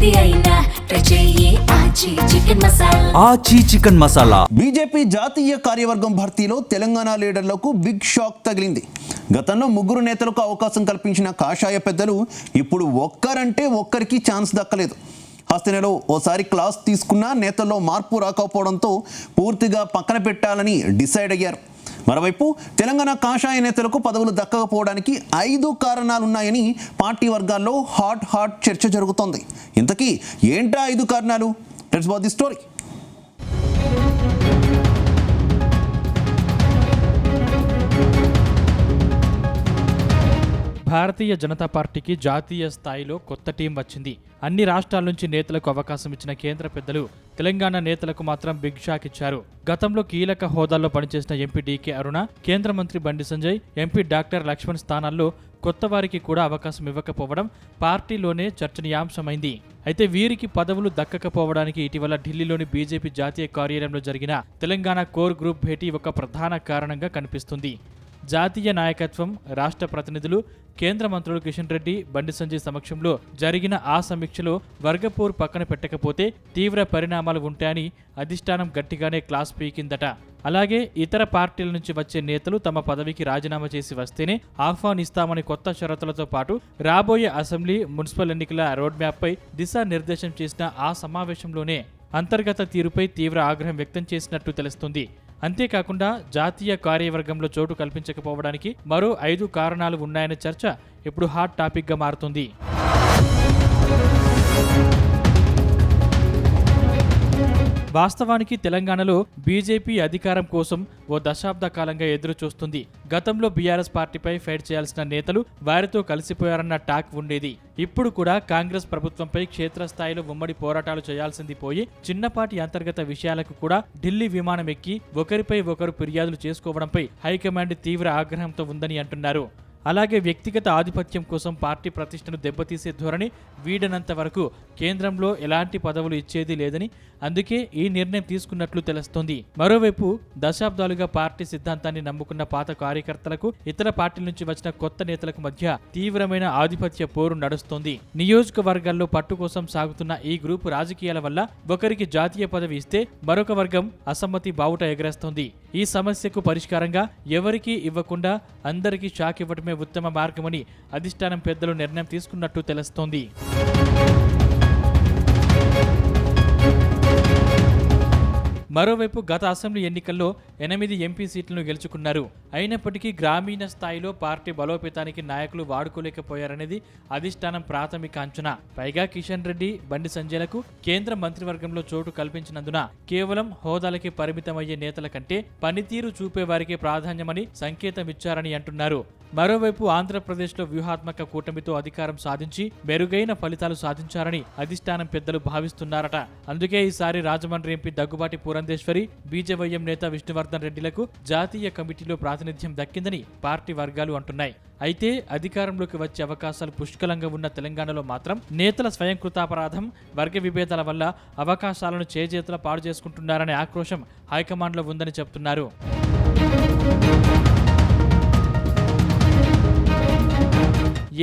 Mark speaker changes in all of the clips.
Speaker 1: ఏది అయినా ట్రై చెయ్యి ఆచి చికెన్ మసాలా.
Speaker 2: బీజేపీ జాతీయ కార్యవర్గం భర్తీలో తెలంగాణ లీడర్లకు బిగ్ షాక్ తగిలింది. గతంలో 3 నేతలకు అవకాశం కల్పించిన కాషాయ పెద్దలు ఇప్పుడు ఒక్కరంటే ఒక్కరికి ఛాన్స్ దక్కలేదు. హస్తినలో ఓసారి క్లాస్ తీసుకున్న నేతల్లో మార్పు రాకపోవడంతో పూర్తిగా పక్కన పెట్టాలని డిసైడ్ అయ్యారు. మరోవైపు తెలంగాణ కాషాయ నేతలకు పదవులు దక్కకపోవడానికి 5 కారణాలున్నాయని పార్టీ వర్గాల్లో హాట్ చర్చ జరుగుతోంది. ఇంతకీ ఏంటా 5 కారణాలు? Let's watch the story.
Speaker 3: భారతీయ జనతా పార్టీకి జాతీయ స్థాయిలో కొత్త టీం వచ్చింది. అన్ని రాష్ట్రాల నుంచి నేతలకు అవకాశం ఇచ్చిన కేంద్ర పెద్దలు తెలంగాణ నేతలకు మాత్రం బిగ్ షాక్ ఇచ్చారు. గతంలో కీలక హోదాల్లో పనిచేసిన ఎంపీ డీకే అరుణ, కేంద్ర మంత్రి బండి సంజయ్, ఎంపీ డాక్టర్ లక్ష్మణ్ స్థానాల్లో కొత్త వారికి కూడా అవకాశం ఇవ్వకపోవడం పార్టీలోనే చర్చనీయాంశమైంది. అయితే వీరికి పదవులు దక్కకపోవడానికి ఇటీవల ఢిల్లీలోని బీజేపీ జాతీయ కార్యాలయంలో జరిగిన తెలంగాణ కోర్ గ్రూప్ భేటీ ఒక ప్రధాన కారణంగా కనిపిస్తుంది. జాతీయ నాయకత్వం, రాష్ట్ర ప్రతినిధులు, కేంద్ర మంత్రులు కిషన్ రెడ్డి, బండి సంజయ్ సమక్షంలో జరిగిన ఆ సమీక్షలో వర్గపోరు పక్కన పెట్టకపోతే తీవ్ర పరిణామాలు ఉంటాయని అధిష్టానం గట్టిగానే క్లాస్ పీకిందట. అలాగే ఇతర పార్టీల నుంచి వచ్చే నేతలు తమ పదవికి రాజీనామా చేసి వస్తేనే ఆహ్వానిస్తామని కొత్త షరతులతో పాటు రాబోయే అసెంబ్లీ, మున్సిపల్ ఎన్నికల రోడ్ మ్యాప్పై దిశానిర్దేశం చేసిన ఆ సమావేశంలోనే అంతర్గత తీరుపై తీవ్ర ఆగ్రహం వ్యక్తం చేసినట్టు తెలుస్తుంది. అంతేకాకుండా జాతీయ కార్యవర్గంలో చోటు కల్పించకపోవడానికి మరో 5 కారణాలు ఉన్నాయనే చర్చ ఇప్పుడు హాట్ టాపిక్గా మారుతుంది. వాస్తవానికి తెలంగాణలో బీజేపీ అధికారం కోసం ఓ దశాబ్ద కాలంగా ఎదురు చూస్తుంది. గతంలో బీఆర్ఎస్ పార్టీపై ఫైట్ చేయాల్సిన నేతలు వారితో కలిసిపోయారన్న టాక్ ఉండేది. ఇప్పుడు కూడా కాంగ్రెస్ ప్రభుత్వంపై క్షేత్రస్థాయిలో ఉమ్మడి పోరాటాలు చేయాల్సింది పోయి చిన్నపాటి అంతర్గత విషయాలకు కూడా ఢిల్లీ విమానం ఎక్కి ఒకరిపై ఒకరు ఫిర్యాదులు చేసుకోవడంపై హైకమాండ్ తీవ్ర ఆగ్రహంతో ఉందని అంటున్నారు. అలాగే వ్యక్తిగత ఆధిపత్యం కోసం పార్టీ ప్రతిష్టను దెబ్బతీసే ధోరణి వీడనంత వరకు కేంద్రంలో ఎలాంటి పదవులు ఇచ్చేది లేదని అందుకే ఈ నిర్ణయం తీసుకున్నట్లు తెలుస్తోంది. మరోవైపు దశాబ్దాలుగా పార్టీ సిద్ధాంతాన్ని నమ్ముకున్న పాత కార్యకర్తలకు ఇతర పార్టీల నుంచి వచ్చిన కొత్త నేతలకు మధ్య తీవ్రమైన ఆధిపత్య పోరు నడుస్తోంది. నియోజకవర్గాల్లో పట్టు కోసం సాగుతున్న ఈ గ్రూపు రాజకీయాల వల్ల ఒకరికి జాతీయ పదవి ఇస్తే మరొక వర్గం అసమ్మతి బావుట ఎగరేస్తోంది. ఈ సమస్యకు పరిష్కారంగా ఎవరికీ ఇవ్వకుండా అందరికీ షాక్ ఇవ్వడమే ఉత్తమ మార్గమని అధిష్టానం పెద్దలు నిర్ణయం తీసుకున్నట్టు తెలుస్తోంది. మరోవైపు గత అసెంబ్లీ ఎన్నికల్లో 8 ఎంపీ సీట్లను గెలుచుకున్నారు. అయినప్పటికీ గ్రామీణ స్థాయిలో పార్టీ బలోపేతానికి నాయకులు వాడుకోలేకపోయారనేది అధిష్టానం ప్రాథమిక అంచనా. పైగా కిషన్ రెడ్డి, బండి సంజయ్లకు కేంద్ర మంత్రివర్గంలో చోటు కల్పించినందున కేవలం హోదాలకి పరిమితమయ్యే నేతల కంటే పనితీరు చూపేవారికే ప్రాధాన్యమని సంకేతమిచ్చారని అంటున్నారు. మరోవైపు ఆంధ్రప్రదేశ్లో వ్యూహాత్మక కూటమితో అధికారం సాధించి మెరుగైన ఫలితాలు సాధించారని అధిష్టానం పెద్దలు భావిస్తున్నారట. అందుకే ఈసారి రాజమండ్రి ఎంపీ దగ్గుబాటి పురంధేశ్వరి, బీజేవైఎం నేత విష్ణువర్ధన్ రెడ్డిలకు జాతీయ కమిటీలో ప్రాతినిధ్యం దక్కిందని పార్టీ వర్గాలు అంటున్నాయి. అయితే అధికారంలోకి వచ్చే అవకాశాలు పుష్కలంగా ఉన్న తెలంగాణలో మాత్రం నేతల స్వయంకృతాపరాధం, వర్గ విభేదాల వల్ల అవకాశాలను చేజేతుల పాడు చేసుకుంటున్నారనే ఆక్రోశం హైకమాండ్లో ఉందని చెబుతున్నారు.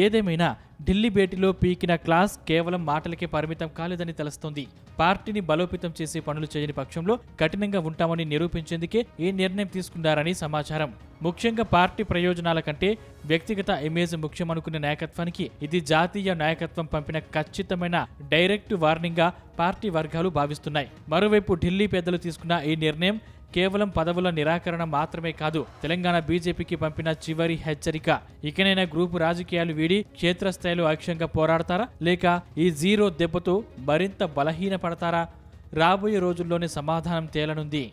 Speaker 3: ఏదేమైనా ఢిల్లీ భేటీలో పీకిన క్లాస్ కేవలం మాటలకే పరిమితం కాలేదని తెలుస్తోంది. పార్టీని బలోపేతం చేసే పనులు చేయని పక్షంలో కఠినంగా ఉంటామని నిరూపించేందుకే ఈ నిర్ణయం తీసుకున్నారని సమాచారం. ముఖ్యంగా పార్టీ ప్రయోజనాల కంటే వ్యక్తిగత ఇమేజ్ ముఖ్యమనుకునే నాయకత్వానికి ఇది జాతీయ నాయకత్వం పంపిన ఖచ్చితమైన డైరెక్ట్ వార్నింగ్గా పార్టీ వర్గాలు భావిస్తున్నాయి. మరోవైపు ఢిల్లీ పెద్దలు తీసుకున్న ఈ నిర్ణయం కేవలం పదవుల నిరాకరణ మాత్రమే కాదు, తెలంగాణ బీజేపీకి పంపిన చివరి హెచ్చరిక. ఇకనైనా గ్రూపు రాజకీయాలు వీడి క్షేత్రస్థాయిలో ఐక్యంగా పోరాడతారా, లేక ఈ జీరో దెబ్బతో మరింత బలహీనపడతారా? రాబోయే రోజుల్లోనే సమాధానం తేలనుంది.